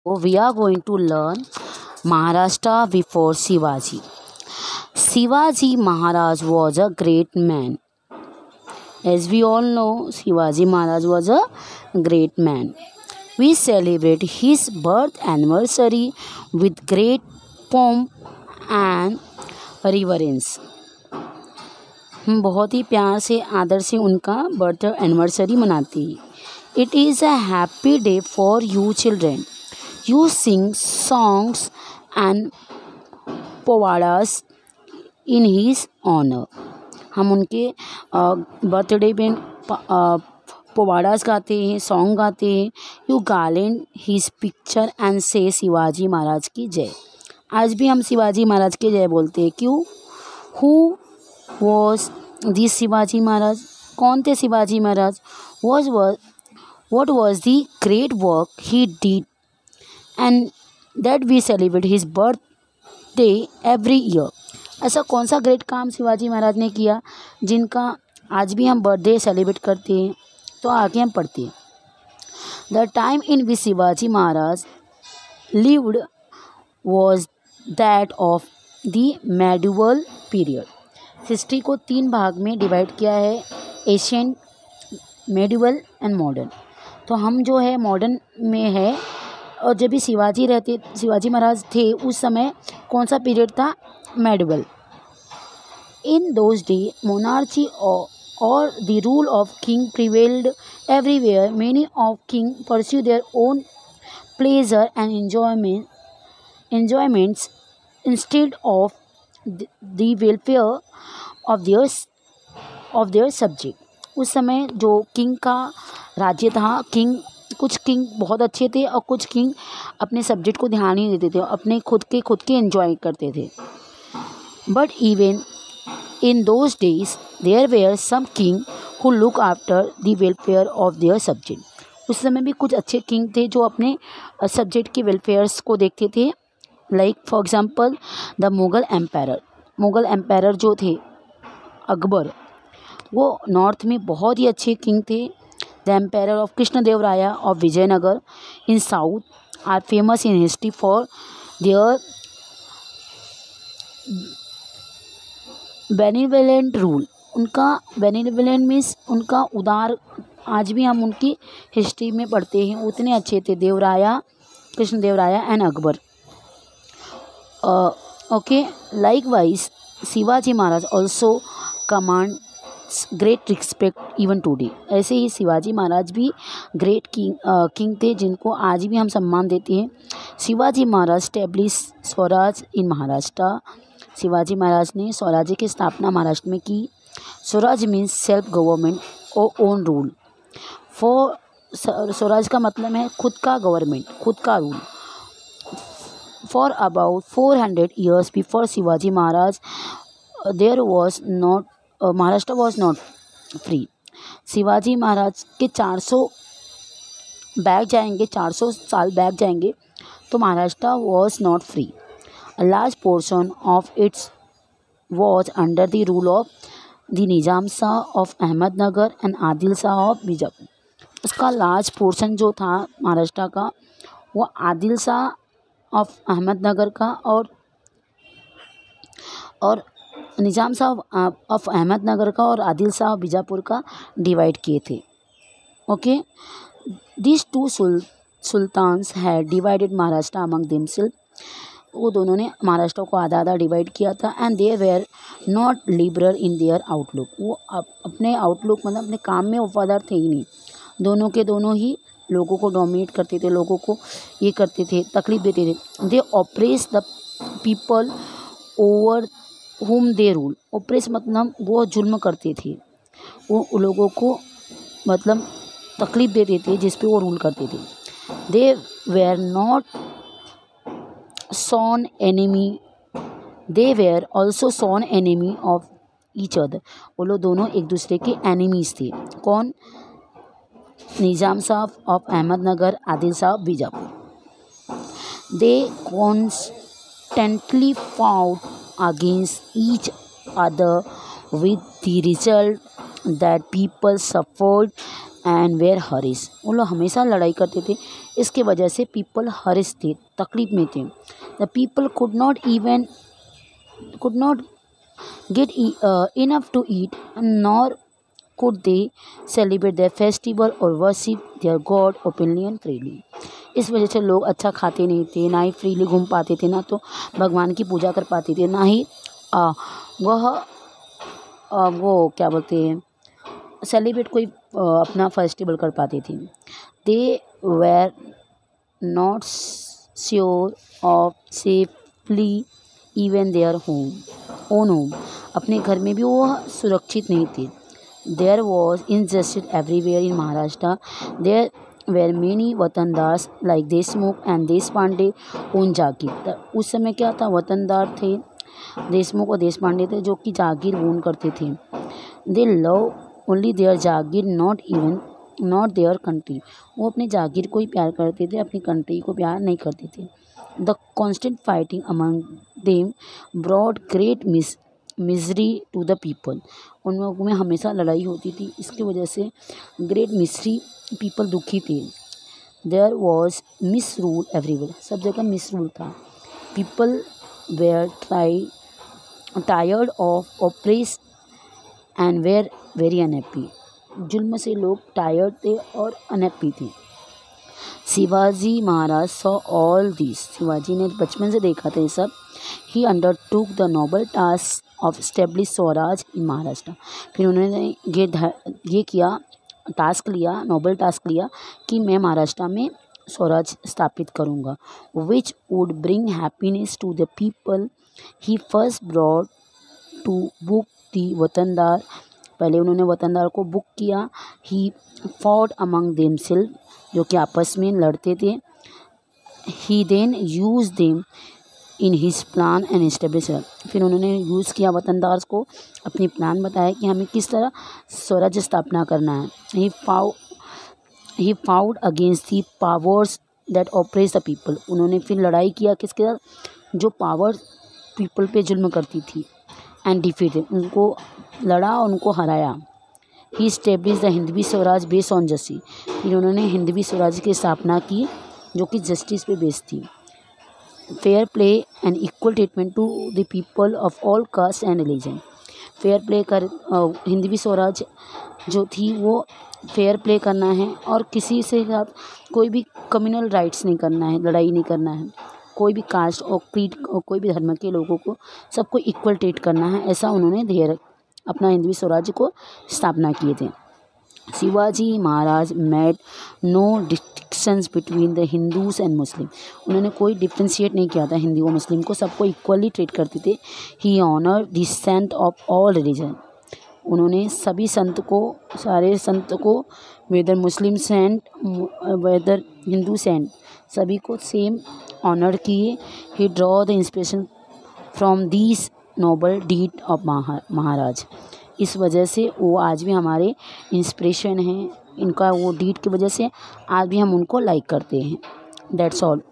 We are going to learn Maharashtra before Shivaji. Shivaji Maharaj was a great man. As we all know, Shivaji Maharaj was a great man. We celebrate his birth anniversary with great pomp and reverence. हम बहुत ही प्यार से आदर से उनका birth anniversary मनाते हैं. It is a happy day for you children. You sing songs and powadas in his honour. हम उनके बर्थडे पे पोवाडास गाते हैं, सॉन्ग गाते हैं. You garland his picture and say Shivaji महाराज की जय. आज भी हम शिवाजी महाराज की जय बोलते हैं. क्यों? Who was this Shivaji Maharaj? कौन थे शिवाजी महाराज? what was the great work he did and that we celebrate his birthday every year. ऐसा कौन सा ग्रेट काम शिवाजी महाराज ने किया जिनका आज भी हम बर्थडे सेलिब्रेट करते हैं? तो आगे हम पढ़ते हैं. The time in which Shivaji Maharaj lived was that of the medieval period. History को 3 भाग में डिवाइड किया है, एशियंट, मेडिवल एंड मॉडर्न. तो हम जो है मॉडर्न में है. और जब भी शिवाजी महाराज थे उस समय कौन सा पीरियड था? Medieval. In those day monarchy और the rule of king prevailed everywhere. Many of king pursue their own pleasure and enjoyments instead of the welfare of their subject. उस समय जो किंग का राज्य था, कुछ किंग बहुत अच्छे थे और कुछ किंग अपने सब्जेक्ट को ध्यान ही देते थे, अपने खुद के एंजॉय करते थे. But even in those days there were some king who look after the welfare of their subject. उस समय भी कुछ अच्छे किंग थे जो अपने सब्जेक्ट के वेलफेयर्स को देखते थे. Like for example the Mughal empire जो थे अकबर, वो नॉर्थ में बहुत ही अच्छे किंग थे. The empire of Krishnadevaraya of Vijayanagar in south are famous in history for their benevolent rule. उनका बेनिवोलेंट मीन्स उनका उदार. आज भी हम उनकी हिस्ट्री में पढ़ते हैं, उतने अच्छे थे Krishnadevaraya and Akbar. Okay. Likewise Shivaji Maharaj also commands great respect even today. ऐसे ही शिवाजी महाराज भी ग्रेट किंग थे जिनको आज भी हम सम्मान देते हैं. Shivaji Maharaj establish Swaraj in Maharashtra. शिवाजी महाराज ने स्वराज्य की स्थापना महाराष्ट्र में की. स्वराज मीन्स सेल्फ गवर्नमेंट और ओन रूल. स्वराज का मतलब है खुद का गवर्नमेंट, खुद का rule. For about 400 years before Shivaji Maharaj, Maharashtra was not free. Shivaji Maharaj के 400 साल बैक जाएंगे तो Maharashtra was not free. A large portion of it was under the rule of the Nizam Shah of Ahmednagar and Adil Shah of Bijapur. उसका large portion जो था महाराष्ट्र का वो Adil Shah of Ahmednagar का और निज़ाम शाह ऑफ अहमदनगर का और आदिल शाह बीजापुर का डिवाइड किए थे. Okay. This 2 sultans had divided Maharashtra among themself. वो दोनों ने महाराष्ट्र को आधा डिवाइड किया था. And they were not liberal in their outlook. वो अपने आउटलुक मतलब अपने काम में वफादार थे ही नहीं. दोनों के दोनों ही लोगों को डोमिनेट करते थे, लोगों को ये करते थे, तकलीफ देते थे. दे ऑपरेस द पीपल ओवर हुम दे रूल. ऑपरेस मतलब वो जुल्म करते थे, वो लोगों को मतलब तकलीफ देते थे जिस पे वो रूल करते थे. They were not sworn enemy, they were also sworn enemy of each other. वो लोग दोनों एक दूसरे के एनिमीज थे. कौन? Nizam Shah of Ahmednagar, Adil Shah of Bijapur. They constantly fought against each other with the result that people suffered and were harassed, वो लोग हमेशा लड़ाई करते थे, इसके वजह से पीपल हरीस थे, तकलीफ में थे। The people could not get enough to eat, nor could they celebrate their festival or worship their God openly and freely। इस वजह से लोग अच्छा खाते नहीं थे, ना ही फ्रीली घूम पाते थे, ना तो भगवान की पूजा कर पाते थे, ना ही वो क्या बोलते हैं सेलिब्रेट कोई अपना फेस्टिवल कर पाते थे। They were not sure of safely even their own home, अपने घर में भी वो सुरक्षित नहीं थे। There was injustice everywhere in Maharashtra, there were many watandars like Deshmukh and Deshpande own jagir. उस समय क्या था, वतनदार थे, देशमुख और देशपांडे थे जो कि जागीर ओन करते थे। They love only their jagir not their country, वो अपने जागीर को ही प्यार करते थे, अपनी कंट्री को प्यार नहीं करते थे। The constant fighting among them brought great misery to the people, उन लोगों में हमेशा लड़ाई होती थी, इसकी वजह से ग्रेट मिजरी, पीपल दुखी थे। There was misrule everywhere, सब जगह मिस रूल था। People were tired of oppress and were very unhappy, जुल्म से लोग टायर्ड थे और अनहैप्पी थे। Shivaji Maharaj saw all this, Shivaji ने बचपन से देखा था ये सब। He undertook the noble task of establish swaraj in Maharashtra, फिर उन्होंने ये किया, टास्क लिया, नोबल टास्क लिया कि मैं महाराष्ट्र में स्वराज स्थापित करूँगा। Which would bring happiness to the people. He first brought to book the watandar, पहले उन्होंने वतनदार को बुक किया। ही फॉट अमंग देमसेल्फ, जो कि आपस में लड़ते थे। He then use them in his plan and establish, फिर उन्होंने यूज़ किया वतनदार को, अपनी प्लान बताया कि हमें किस तरह स्वराज्य स्थापना करना है। He fought against the powers that oppress the people, उन्होंने फिर लड़ाई किया किसके साथ, जो पावर पीपल पे जुल्म करती थी। एंड डिफीटेड, उनको लड़ा और उनको हराया। He establish the Hindavi swaraj based on justice, फिर उन्होंने हिंदवी स्वराज की स्थापना की जो कि जस्टिस पे बेस्ड थी। Fair play and equal treatment to the people of all caste and religion, fair play कर हिंदवी स्वराज जो थी वो फेयर प्ले करना है और किसी से साथ कोई भी कम्युनल राइट्स नहीं करना है, लड़ाई नहीं करना है, कोई भी कास्ट और क्रीड और कोई भी धर्म के लोगों को सबको इक्वल ट्रीट करना है, ऐसा उन्होंने ध्येय अपना हिंदवी स्वराज्य को स्थापना किए थे। Shivaji Maharaj made no distinctions between the Hindus and Muslim, उन्होंने कोई डिफ्रेंशिएट नहीं किया था हिंदू और मुस्लिम को, सबको इक्वली ट्रीट करते थे। He honour the saint of all religion, उन्होंने सभी संत को, सारे संत को, whether Muslim saint whether Hindu saint, सभी को सेम ऑनर किए। He draw the inspiration from these noble deed of Maharaj, इस वजह से वो आज भी हमारे इंस्पिरेशन हैं, इनका वो डीड की वजह से आज भी हम उनको लाइक करते हैं। That's all.